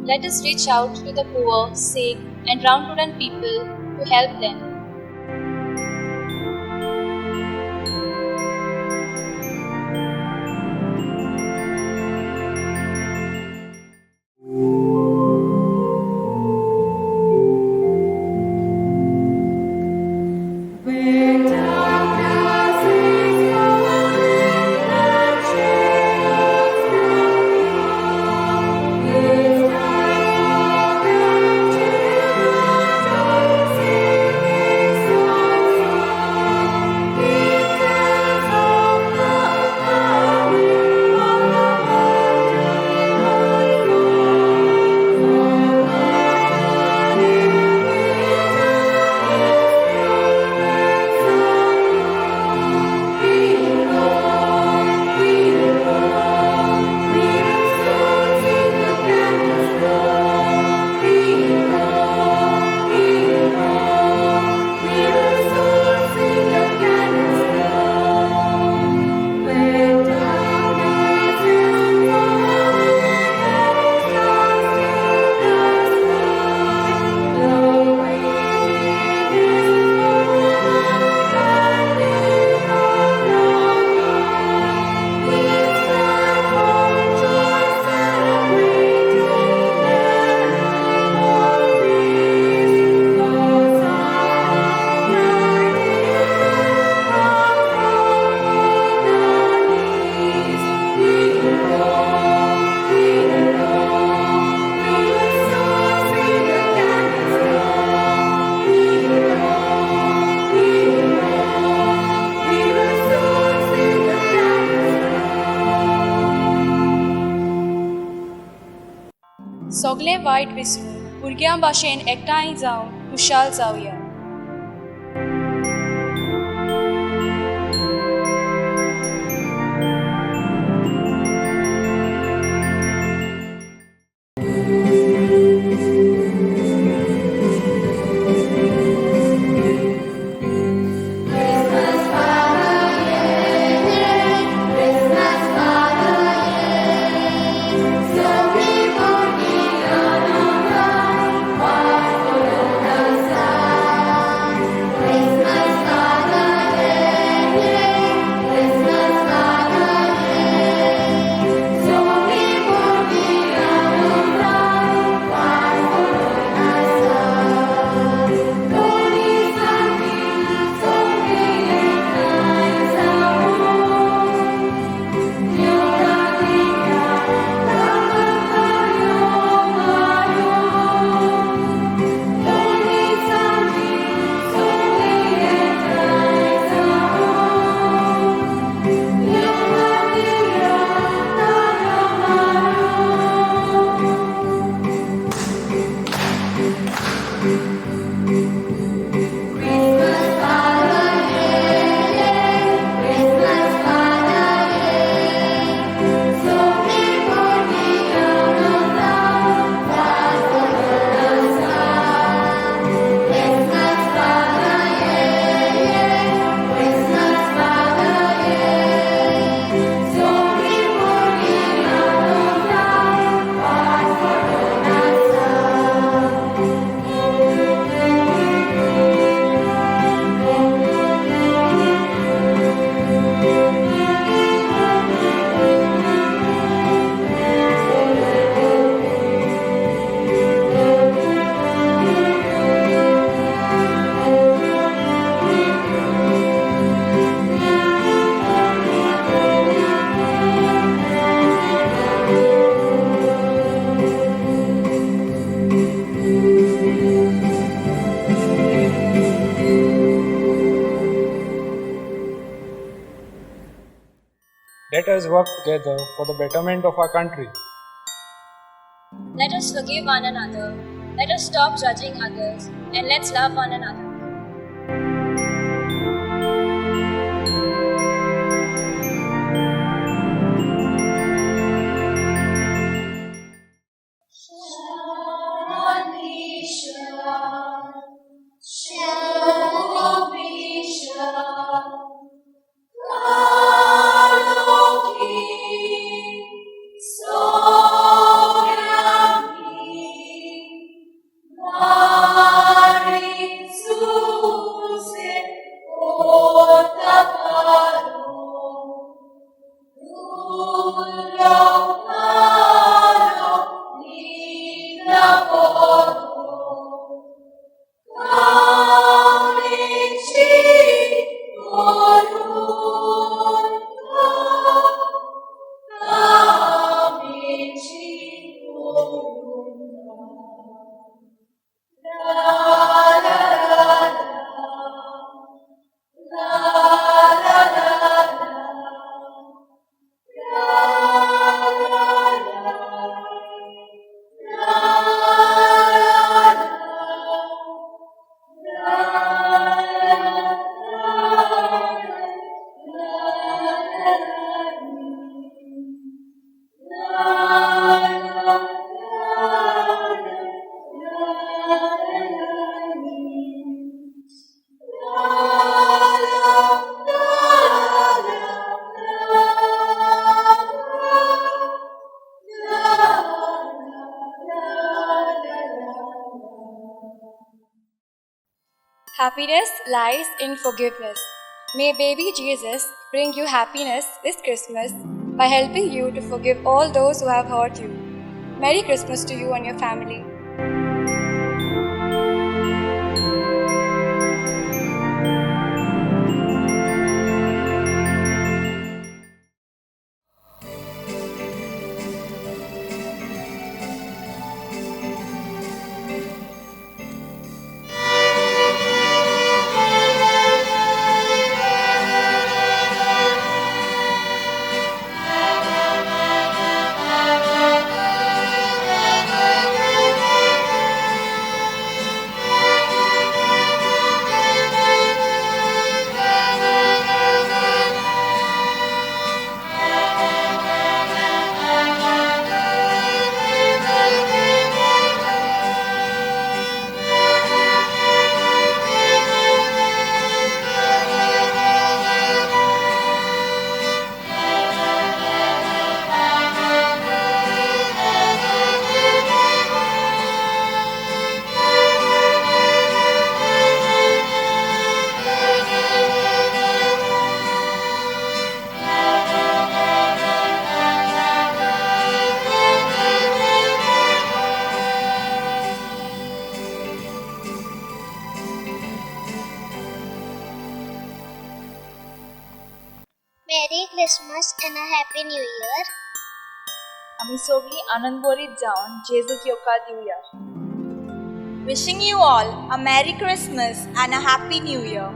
Let us reach out to the poor, sick, and downtrodden people to help them. सगळे वायट विसरून भुरग्यां भाशेन एकठांय जावन Khushal जावया. Let us work together for the betterment of our country. Let us forgive one another. Let us stop judging others and let's love one another. Happiness lies in forgiveness. May baby Jesus bring you happiness this Christmas by helping you to forgive all those who have hurt you. Merry Christmas to you and your family. Merry Christmas and a Happy New Year. आम्ही सगळी आनंदभरीत जावन जेजूक येवकार Divya. Wishing you all a Merry Christmas and a Happy New Year.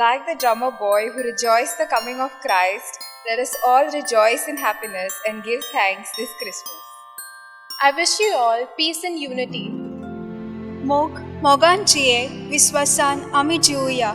Like the drummer boy who rejoiced the coming of Christ, let us all rejoice in happiness and give thanks this Christmas. I wish you all peace and unity. Mogan chiye viswasan ami jiuya.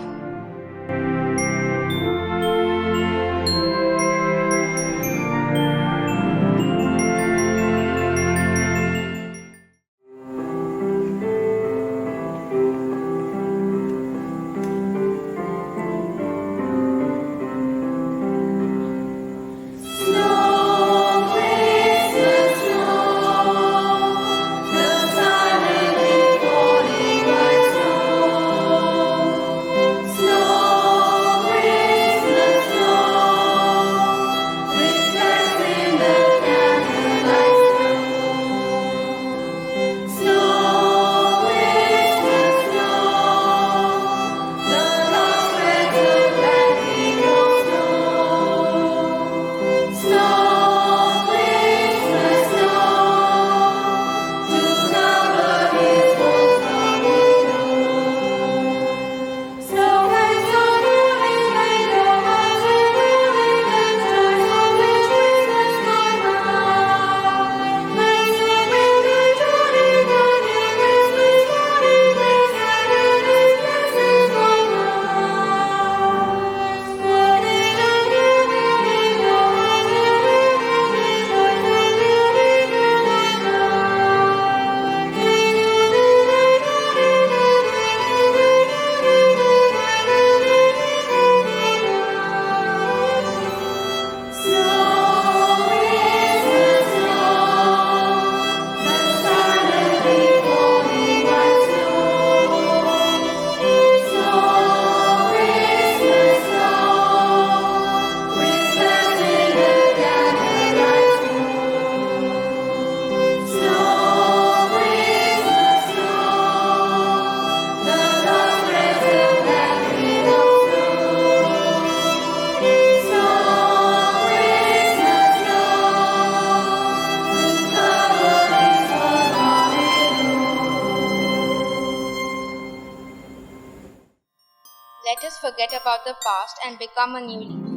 let us forget about the past and become a new leaf.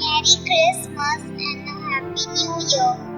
Merry Christmas and a Happy New Year.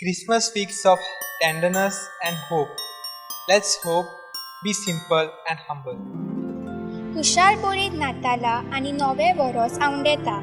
Christmas speaks of tenderness and hope. Let's hope, be simple and humble. Khushal बोरीत नाताला आनी नवे वरोस आंवडेता.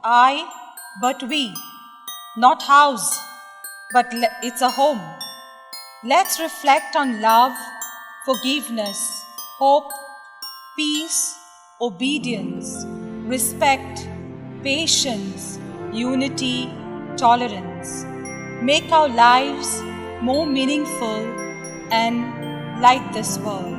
I, but we. Not house, but it's a home. Let's reflect on love, forgiveness, hope, peace, obedience, respect, patience, unity, tolerance. Make our lives more meaningful and light this world.